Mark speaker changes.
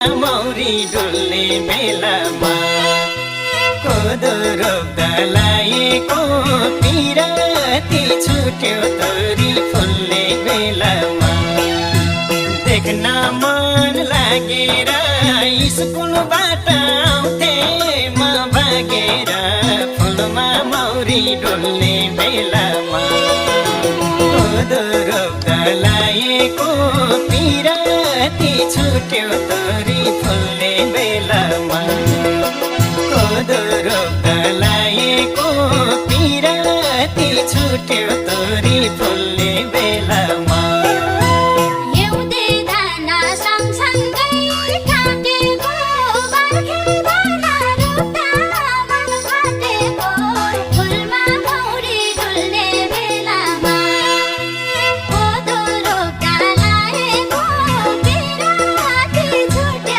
Speaker 1: मौरी डुल्ने बेलामा कोदो रोप्दा लाएको पिराती छुट्यो तोरी फुल्ने बेलामा देख्न मन लागेर स्कुलबाट आउँथे म भागेर फुलमा मौरी डुल्ने बेलामा कोदो रोप्दा लाएको पिराती छुट्यो तोरी फुल्ने बेलामा कोदो रोप्दा लाएको पिराती छुट्यो तोरी फुल्ने बेलामा